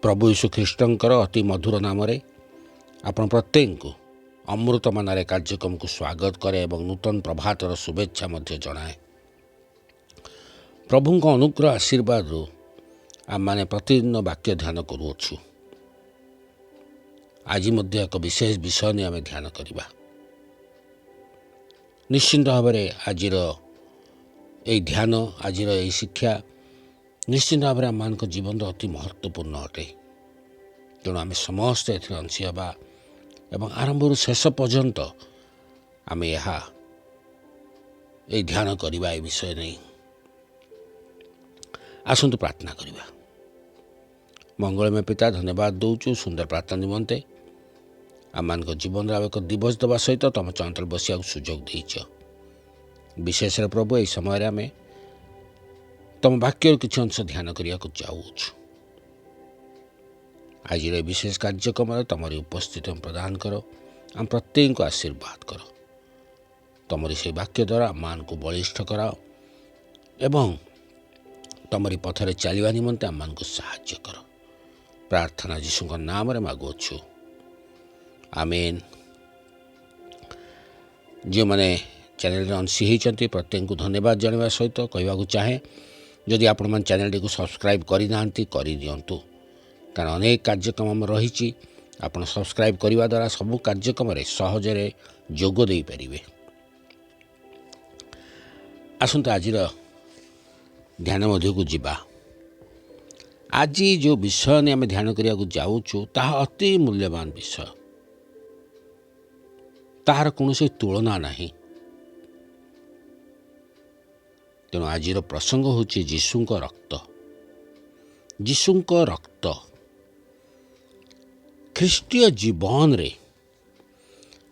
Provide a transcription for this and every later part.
प्रभु यीशु ख्रीष्टंकर अति मधुर नाम आपण प्रत्येक को अमृतमानारे कार्यक्रम को स्वागत करे और नूतन प्रभातर शुभेच्छा जनाए। प्रभु अनुग्रह आशीर्वाद आम मैंने प्रतिदिन वाक्य ध्यान करुछु। आज एक विशेष विषय नहीं आम ध्यान करवा। निश्चिंत भाव में आज ध्यान आज शिक्षा निश्चिंत भाव में आम जीवन अति महत्वपूर्ण अटे। तेणु आम समस्ते अंशी हवा एवं आरंभ शेष पर्यंत आम यह ध्यान करवा ए विषय नहीं। आसतु प्रार्थना करवा। मंगलमय पिता धन्यवाद दौचु सुंदर प्रार्थना निमंते आम मान जीवन एक दिवस दवा सहित तुम चंचल बसिया सुजोग देच। विशेष प्रभु यही समय आम तुम वाक्य किसी अंश ध्यान करने को चाहूँ। आज विशेष कार्यक्रम तुमरी उपस्थिति प्रदान करो। आम प्रत्येक को आशीर्वाद करो। तुमरी से वाक्य द्वारा मान को बलिष्ठ कराओ एवं तुमरी पथरे चलवा निमंते आम मान को साहाय्य करो। प्रार्थना जीशु नाम रे मागुछु, आमेन। जो मैंने चैनल अंशी होती प्रत्येक को धन्यवाद जनावा सहित कहवाक चाहे जदि आपण मैंने चैनल को सब्सक्राइब करना कर दिंतु, कारण अनेक कार्यक्रम रही आपड़ सब्सक्राइब करने द्वारा सबू कार्यक्रम सहजरे जोग दे पारे। आसतु आज ध्यान मध्य को जीवा। आज जो विषय ने आम ध्यान करने को जाऊँ ताहा अति मूल्यवान विषय, तार कौन से तुलना नहीं। तेणु आज प्रसंग हूँ जीशुंक रक्त। जीशुंक रक्त ख्रीष्टीय जीवन रे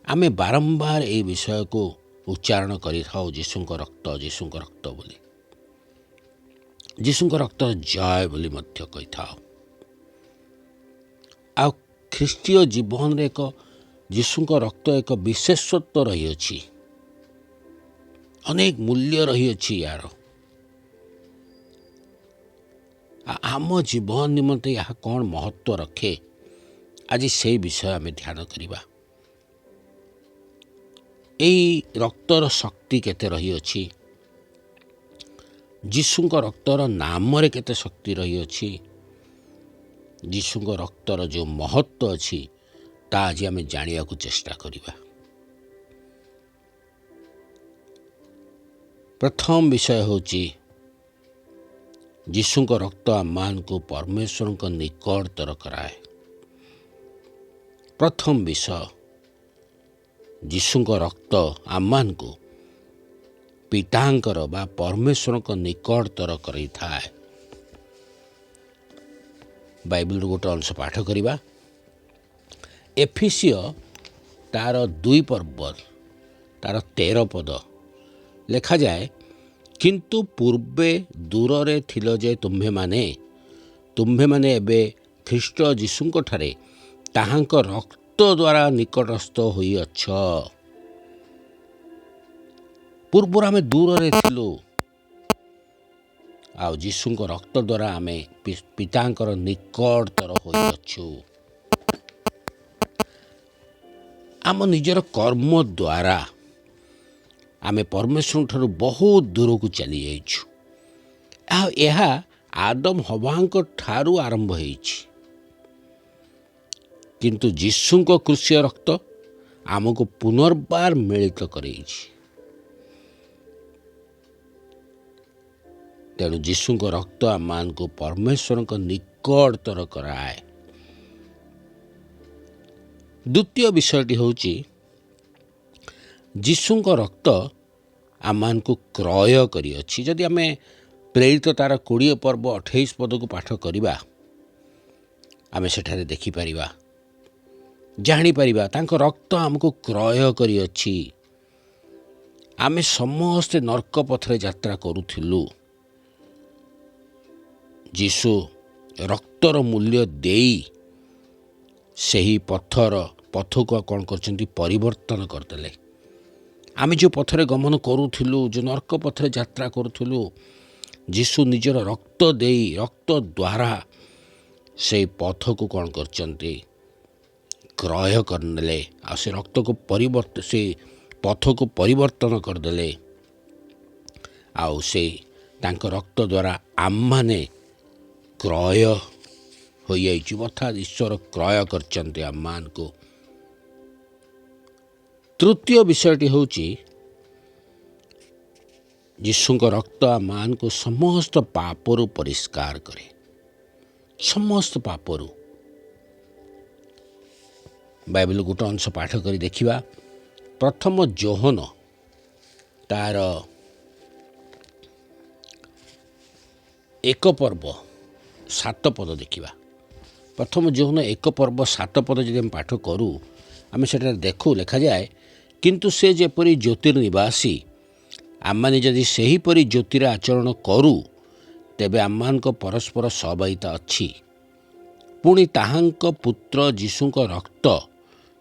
आमे बारंबार ए विषय को उच्चारण करि थाउ। जीशुंक रक्त बोली, जीशुंक रक्त जय बोली मध्य कहि थाउ। आ ख्रीष्टीय जीवन रे एक जीशुंक रक्त एक विशेषत्व रही अछि। अनेक मूल्य रही अछि यार। आम जीवन निमंते यह कौन महत्व रखे आज से विषय आम ध्यान करवा। यही रक्तर शक्ति केते रही अछि, जीशुंक रक्तर नाम रे केते शक्ति रही अछि, जीशुंक रक्तर जो महत्व अछि ता आज आम जानिया को चेष्टा करवा। प्रथम विषय होची जीशुंक रक्त आम को परमेश्वर को निकटतर कराए। प्रथम विषय जीशुंक रक्त आम को पितांकर बा परमेश्वर को निकटतर करै थाए। बाइबल गोटे अंश पाठ करवा। एफिसियो तार 2 पर्व तार 13 पद लिखा जाए, किंतु पूर्वे दूर रे थिलो जे तुम्हे माने एबे ख्रीष्ट जीशुंक ठारे ताहांक रक्त द्वारा निकटस्थ होई अछ। पूर्व आमे दूर रे थिलु आ जीशुंक रक्त द्वारा आमे पितांकर निकटतर होई अछु। आम निजर कर्म द्वारा आमे परमेश्वर ठारू बहुत दूर को चली जाइछु। यह आदम हवांक ठारू आरंभ होइछि, किंतु जीशुंक क्रूसीय रक्त आमको पुनर्बार मिलित करैछि। तेणु जीशुंक रक्त आम को परमेश्वर को निकटतर कराए। द्वितीय विषयटी होची जीशुंक रक्त आम को क्रय करी अछि। जदि आम प्रेरित तार 20 पर्व 28 पद को पाठ करवा आम सेठारे देखिपर जापर तांको रक्त आमको क्रय करी अछि। आम समस्ते नर्क पथरे यात्रा करूथिलु। जीशु रक्तर मूल्य देई सही पथ को कौन कर परिवर्तन करदेले। आम जो पथरे गमन करूथिलु, जो नर्क पथरे यात्रा करूथिलु, जीशु निजर रक्त द्वारा से पथ को कौन करचंती क्रय करनेले आ से रक्त को परिवर्तन से पथ को परिवर्तन करदेले आउ से तांक रक्त द्वारा आम माने क्रय हो अर्थात ईश्वर क्रय करचंती आम मान को। तृतीय विषयटी होची यीशुक रक्त आम मान को समस्त पापरु परिष्कार करे समस्त पापरु। बाइबल गोटे अंश पाठ करी देखिबा प्रथम जोहन तार 1 पर्व 7 पद देखिबा। प्रथम जोहन 1 पर्व 7 पद जदि हम पाठ करूँ आम से देखू लिखा जाए किंतु से जेपरी ज्योतिर्निवासी आमने जदि सेहीपरि ज्योतिर आचरण करूँ तेबे आम परस्पर सहभागिता अच्छी। पुणी ताहांक पुत्र यीशुक रक्त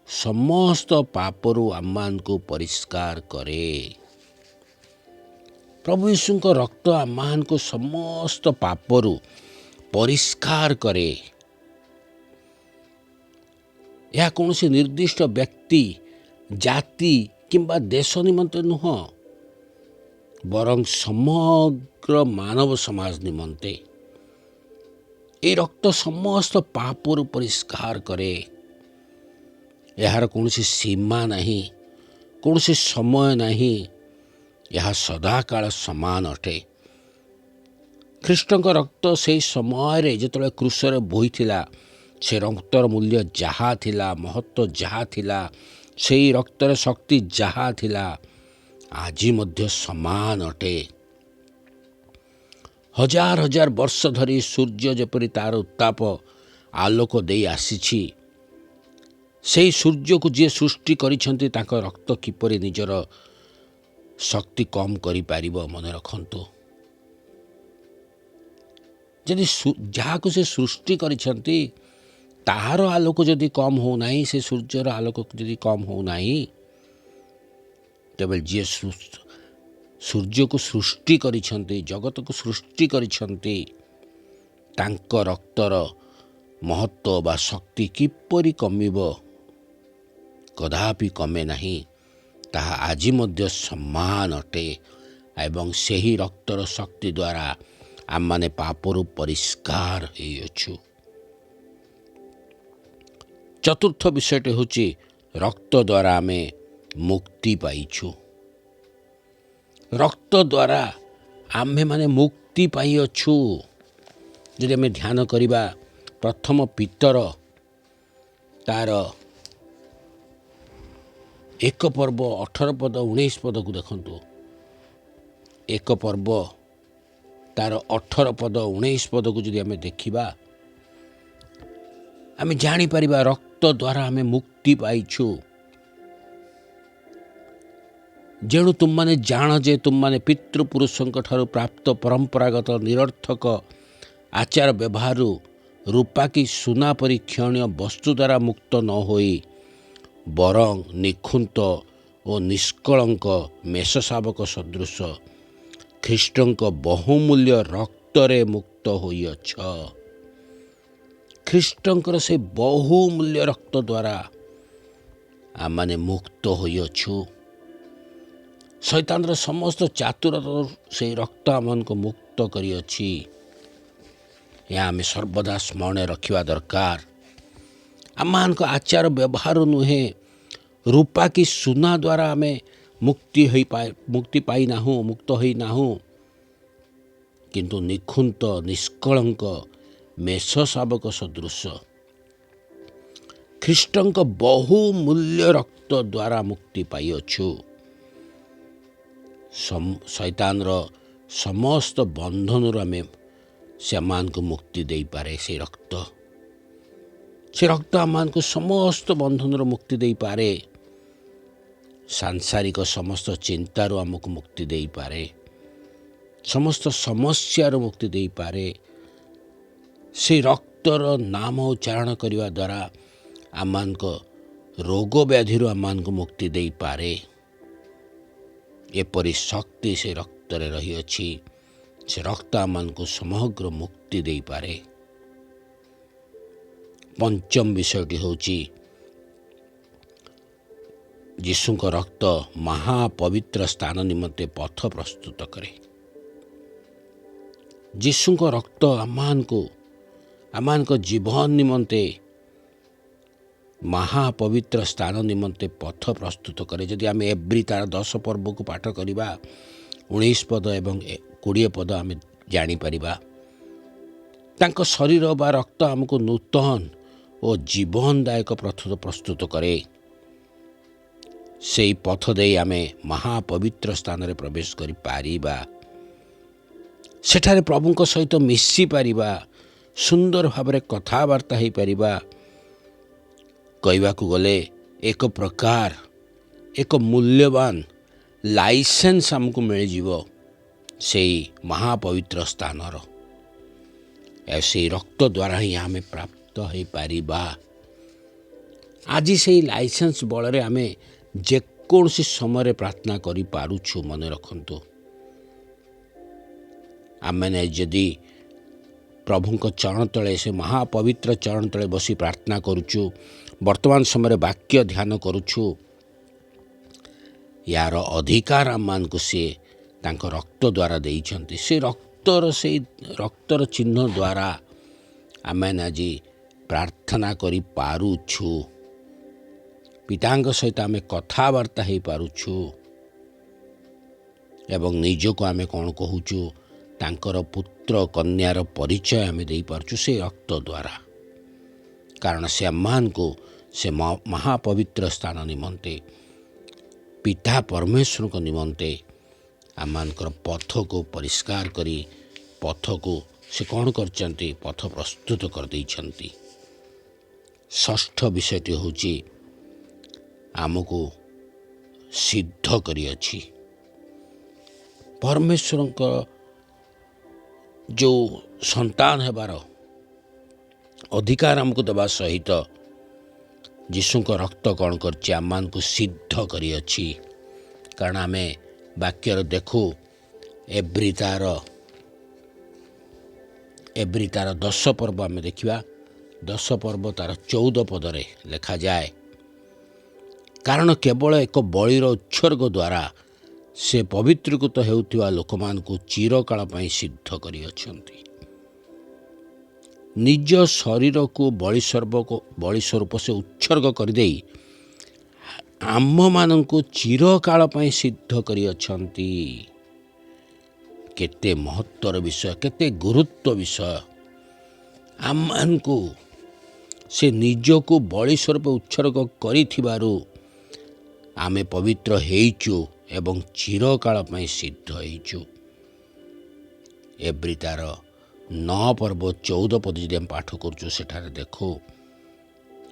समस्त पापरु आम को परिष्कार करे। प्रभु यीशुक रक्त आम को समस्त पापरु परिष्कार करे। यह कौन सी निर्दिष्ट व्यक्ति जाति किंबा देश निमंते नुह बरं समग्र मानव समाज निमंते ए रक्त समस्त पापरु परिष्कार करे। यार कौन सी सीमा नहीं कौन सी समय नहीं यह सदाकाल समान अटे। ख्रीष्टक रक्त से समय जिते क्रूसरे बोही थिला से रक्तर मूल्य जहाँ थिला महत्व जहाँ थिला से रक्तर शक्ति जहाँ थिला आजी मध्य समान अटे। हजार हजार वर्ष धरी सूर्य जेपरी तार उत्ताप आलोक दे आसीछि से सूर्य को जी सृष्टि करिसेंती तांको रक्त किपरि निजर शक्ति कम करि पारिबो मन रखंतु। जदि जहाँ को से सृष्टि करिसेंती ताहार आलोक जदि कम हो नाही से सूर्यर आलोक जदि कम हो नाही तेबे जी सूर्य को सृष्टि करिसेंती जगत को सृष्टि करिसेंती तांको रक्तर महत्व बा शक्ति किपरि कमिबो कदापि कमे नहीं ताहा आजी मध्य समान अटे एवं सेही रक्तर शक्ति द्वारा आम माने पापरु परिष्कार होइछु। चतुर्थ विषयटे होची रक्त द्वारा आमे मुक्ति पाइछु। रक्त द्वारा आम्भे माने मुक्ति पाइअछु। जदि आमे ध्यान करिबा प्रथम पीतर तार 1 पर्व 18 पद 19 पद को देखंतु। 1 पर्व तार 18 पद 19 पद को जदि आमे देखिबा आमे जानी परिबा रक्त द्वारा आमे मुक्ति पाइछु। जेणु तुम माने जान जे तुम माने पितृपुरुषों ठारू प्राप्त परंपरागत निरर्थक आचार व्यवहार रूपा की सुना परी क्षणीय वस्तु द्वारा मुक्त न होई बरं निखुंत और निष्कलंक मेषशावक सदृश ख्रीष्टंक बहुमूल्य रक्तरे मुक्त होइअछ। ख्रीष्टंकर से बहुमूल्य रक्त द्वारा आम माने मुक्त होइअछु। शैतानर समस्त चातुरता से रक्त आमन को मुक्त करिअछि। या आमे सर्वदा स्मरण रखिवा दरकार। आम को आचार व्यवहार नुहे रूपा की सुना द्वारा आमे मुक्ति पाई नाहु मुक्त होई नाहु किंतु निखुंत निष्कलंक मेषशावक सदृश ख्रीष्टंक बहुमूल्य रक्त द्वारा मुक्ति पाइअछु। शैतानर समस्त बंधन आमे से को मुक्ति दे पारे। से रक्त आम को समस्त बंधन मुक्ति दे पारे। सांसारिक समस्त चिंतार आमको मुक्ति दे पारे। समस्त समस्यार मुक्ति दे पारे। से रक्तर नाम उच्चारण करने द्वारा आम को रोग व्याधि आम को मुक्ति दे पारे। एपरी शक्ति से रक्त रही अच्छी। से रक्त आम को समग्र मुक्ति दे पारे। पंचम विषयटी होची यीशुଙ୍କ रक्त महापवित्र स्थान निमंते पथ प्रस्तुत करे। यीशुଙ୍କ रक्त आमानको जीवन निमंते महापवित्र स्थान निमंते पथ प्रस्तुत करे। जदि आम एव्री तार 10 पर्व को पाठ करिबा 19 पद एवं 20 पद आम जानीपर तांको शरीर बा रक्त आमको नूतन और जीवनदायक पथ प्रस्तुत करे। से पथ दे आमे महापवित्र स्थान रे प्रवेश करि पारिबा, सेठारे प्रभुଙ୍କ सहित मिसी पारिबा, सुंदर भाବରେ कथावार्ता हो पारिबा। कहवाकू गले एक प्रकार एक मूल्यवान लाइसेंस हमको मिल जीवो से महापवित्र स्थानर से रक्त द्वारा ही आम प्राप्त हो पारिबा। आज से लाइसेंस बल आम जेकोसी समय प्रार्थना करि पारुछु। मन रखंतु आमने जदि प्रभुଙ୍କ चरण तले से महापवित्र चरण तले बसी प्रार्थना करुछु, वर्तमान समय वाक्य ध्यान करुछु, यार अधिकार आम मान को सी तांको रक्त द्वारा देइछंती। से रक्तर चिन्ह द्वारा आम आज प्रार्थना करि पारुछु। पितांक सहित आम कथावार्ता हो पारुछु एवं निजको आम कौन कहूचु तांकर पुत्र कन्यार परिचय आम दे पारछु से रक्त द्वारा। कारण से आम को से महापवित्र स्थान निमंते पिता परमेश्वर को निमंते आम पथ को परिष्कार करी पथ को से कौन करचंती पथ प्रस्तुत कर देइछंती। षष्ठ विषयटी होची आमको सिद्ध करिअछि। परमेश्वर जो संतान हेबार अधिकार आमको दबा सहित यीशुଙ୍କ रक्त कौन करछि आम को सिद्ध करिअछि। कारण आम वाक्यर देखू एव्री तार 10 पर्व आम देखा 10 पर्व तार 14 पदरे लिखा जाए। कारण केवल एक बलिर उत्सर्ग द्वारा से पवित्रीकृत हेउथिबा लोकमान को चिरकाल पई सिद्ध करिअछंती। निज शरीर को बलि स्वरूप से उत्सर्ग कर देई आम मान को चिरकाल पई सिद्ध करिअछंती। केते महत्वर विषय, केते गुरुत्व विषय। आम मान को से निज को बलि स्वरूप उत्सर्ग करिथिबारु आमे पवित्र हेइचु एवं चिरकाल पई सिद्ध हेइचु। एव्री तार 9 पर्व 14 पद जदि पाठ करूँ सेठारे देखो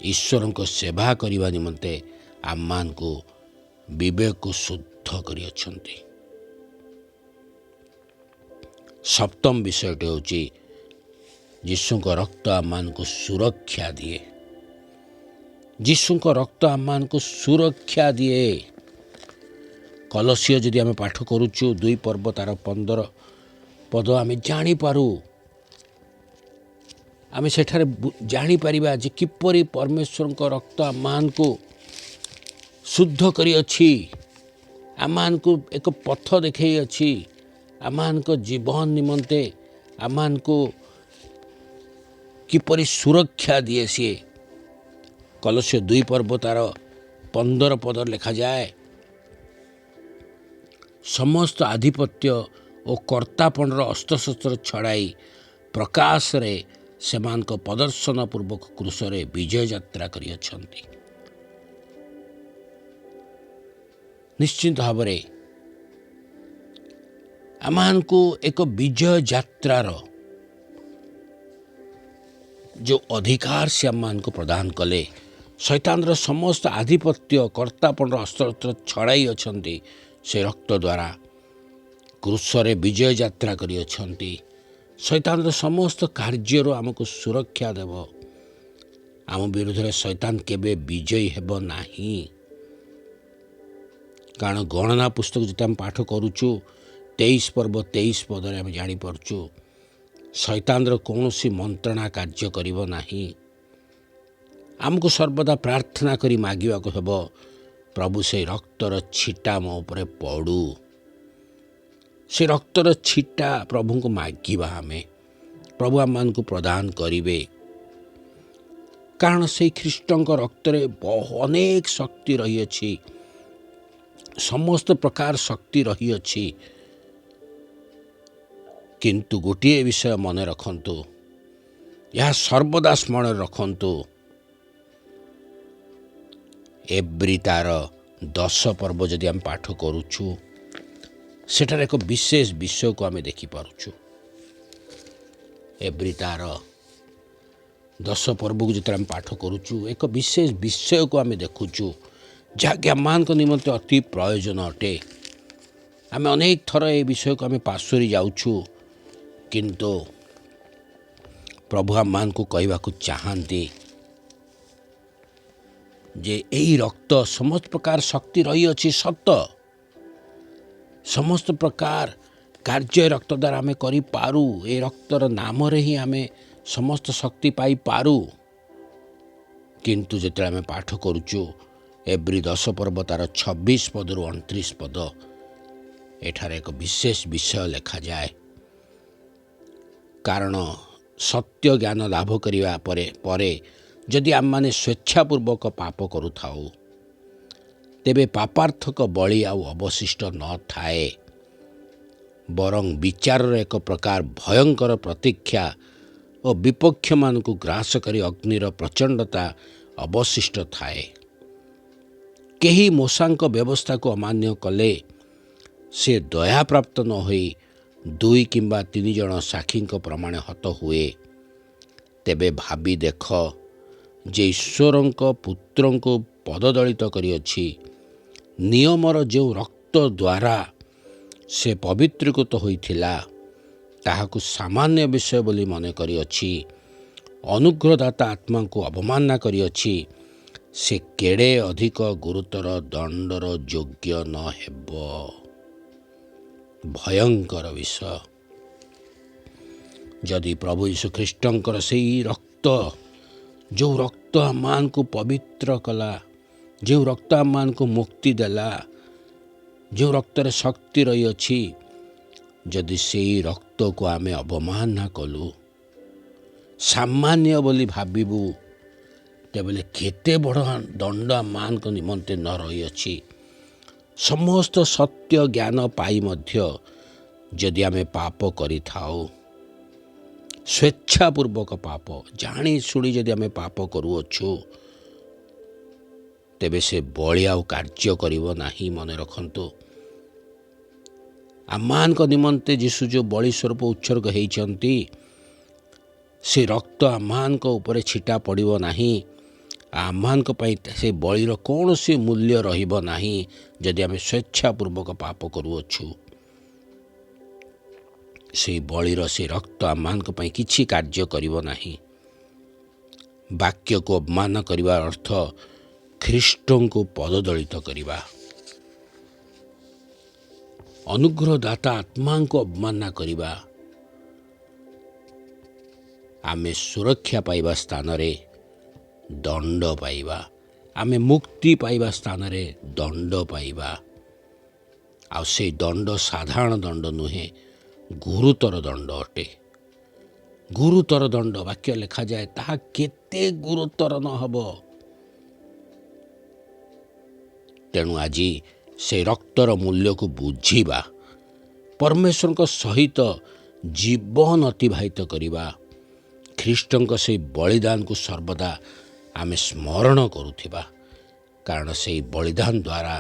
ईश्वर को सेवा करने निमंते आम मान को विवेक को शुद्ध करिअछंती। सप्तम विषयटी होची यीशुଙ୍କ रक्त आम मान को सुरक्षा दिए। यीशुଙ୍କ रक्त आम मान को सुरक्षा दिए। कलसिय जदि आम पाठ करूँ 2 पर्व तार 15 पद आम जानीपारू आम सेठारे जानीपर जे किपरि परमेश्वर रक्त आम मान को शुद्ध करिअछि, आम मान को एक पथ देखै अछि, आम मान को जीवन निमंते आम मान को किपरि सुरक्षा दिए सी। कलस्य 2 पर्व तार 15 पद लिखा जाए समस्त आधिपत्य और कर्तापणर अस्त्रशस्त्र छड़ाई प्रकाश रे सेमान को प्रदर्शन पूर्वक क्रूस रे विजय यात्रा करिअछंती। निश्चित भाव में आमान को एक विजय यात्रार जो अधिकार से आम मान को प्रदान कले। शैतानर समस्त आधिपत्य कर्तापणर अस्त्र छड़ाई अछंती से रक्त द्वारा क्रूस रे विजय यात्रा करिअछंती। शैतानर समस्त कार्यर आमको सुरक्षा देव। आम विरुद्ध में शैतान केबे विजयी हेब नाही। कारण गणना पुस्तक जिते आम पाठ करूचु 23 पर्व 23 पदरे आम जानीपरचु शैतानर कौन सी मंत्रणा कार्य करिब नाही। आमको सर्वदा प्रार्थना करी मागिबाको हेब प्रभु से रक्तर छिटा मो उपरे पड़ू से रक्तर छिटा प्रभु को मागिबा आमे प्रभु आम मान को प्रदान करिवे कारण से ख्रीष्टों रक्तरे अनेक शक्ति रही अछि समस्त प्रकार शक्ति रही अछि किंतु गोटे विषय मन रखंतु यह सर्वदा स्मरण रखंतु एब्री तार 10 पर्व जदि आम पाठ करुछु सेठार एक विशेष विषय को आम देखि पारुछु एब्री तार 10 पर्व को जिते आम पाठ करुछु एक विशेष विषय को आम देखुछु जहाँकि आम निमंते अति प्रयोजन अटे आम अनेक थर ए विषय को आम पासरी जाउछु किंतु प्रभु आम को कहवा चाहती जे यही रक्त समस्त प्रकार शक्ति रही अछि सत समस्त प्रकार कार्य रक्त द्वारा आम करि पारू ए रक्तर नाम रे ही आम समस्त शक्ति पाई पारू किंतु जेते आम पाठ करुचु एब्री 10 पर्व तार 26 पद रु 29 पद एठार एक विशेष विषय लेखा जाए कारण सत्य ज्ञान लाभ करिवा परे जदि आम माने स्वेच्छापूर्वक पाप करुथाऊ तेबे पापार्थक बलि आउ अवशिष्ट न थाए बरं विचार एक प्रकार भयंकर प्रतीक्षा और विपक्ष मान को ग्रास करी अग्निर प्रचंडता अवशिष्ट थाए केही मूषांक व्यवस्था को अमान्य कले से दया प्राप्त न होई 2 किंबा 3 जन साक्षी प्रमाण हत हुए तेबे भाबी देख जे ईश्वर पुत्र को पददलित करिअछि नियमर जो रक्त द्वारा से पवित्रीकृत होइथिला ताहाकु सामान्य विषय बोली मन करिअछि अनुग्रहदाता आत्मा को अवमानना करिअछि से केड़े अधिक गुरुतर दंडर योग्य न हेब भयंकर विषय जदि प्रभु यीशु ख्रीष्टंकर से रक्त जो रक्त आम को पवित्र कला जो रक्त आम को मुक्ति देला जो रक्तर शक्ति रही अछि जदि से रक्त को आमे अवमानना कलु सामान्य बोली भाबिबू तेबले केते बड़ दंड आम को निमंते न रही अछि समस्त सत्य ज्ञान पाई मध्य जदि आमे पाप करि थाओ स्वेच्छापूर्वक पाप जानी शुणी जदि आमे पाप करूअछु तेबे से बलि आउ कार्य करिवो नाही मन रखंतु आमान को निमंते जीशु जो बलि स्वरूप उत्सर्ग होइचंती से रक्त आमान को ऊपर छिटा पड़िवो नाही आमान को पई से बलिर कौनसी मूल्य रहिबो नाही जदि आमे स्वेच्छापूर्वक पाप करूअछु से बलिर से रक्त आमान को पई किछि कार्य करिवो नाही वाक्य को अपमान करिवा अर्थ ख्रीष्टों को पददलित करिवा अनुग्रहदाता आत्मा को अपमान करिवा आमे सुरक्षा पाइबा स्थान रे दंड पाइबा आमे मुक्ति पाइबा स्थान रे दंड पाइबा आ से दंड साधारण दंड नुहे गुरुतर दंड अटे गुरुतर दंड वाक्य लिखा जाए ताहा केते गुरुतर न हबो तेणु आज से रक्तर मूल्य को बुझीबा परमेश्वर को सहित जीवन अतिवाहित करिबा ख्रीष्टों से बलिदान को सर्वदा आमे स्मरण करुथिबा कारण से बलिदान द्वारा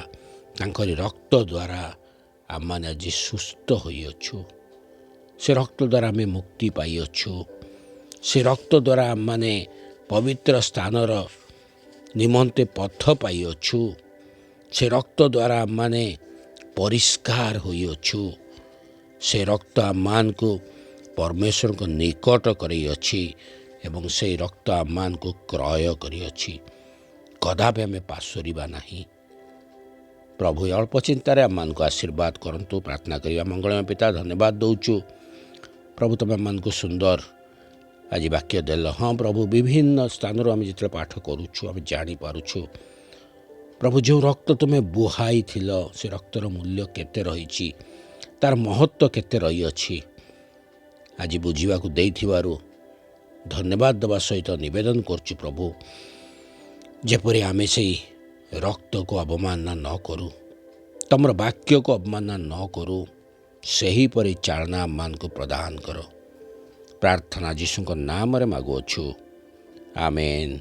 तांकरी रक्त द्वारा आम मैंने आज सुस्थ होइअछु से रक्त द्वारा आमे मुक्ति पाइअछु से रक्त द्वारा आम मैंने पवित्र स्थानर निमंते पथ पाइअछु से रक्त द्वारा आम मैंने परिष्कार होइअछु से रक्त आम को परमेश्वर को निकट करइअछि एवं से रक्त आम को क्रय करिअछि कदापि आमे पासोरिबा नाही प्रभु अल्प चिंतार आम को आशीर्वाद करंतु प्रार्थना करिया मंगलमय पिता धन्यवाद दौचु प्रभु तुम आम को सुंदर आज वाक्य देल। हाँ प्रभु, विभिन्न स्थान आम जो पाठ करुचु आम जापारुछु प्रभु, जो रक्त तुम्हें बुहाई थिल से रक्तर मूल्य केते रही, तार महत्व केते रही अछि आज बुझा धन्यवाद देवा सहित निवेदन करछु प्रभु, जेपरि आमे से रक्त को अवमानना न करूँ, तमर वाक्य को अवमानना न करूँ, सही परि चालना मान को प्रदान करो। प्रार्थना यीशु नाम रे मागुअछु, आमेन।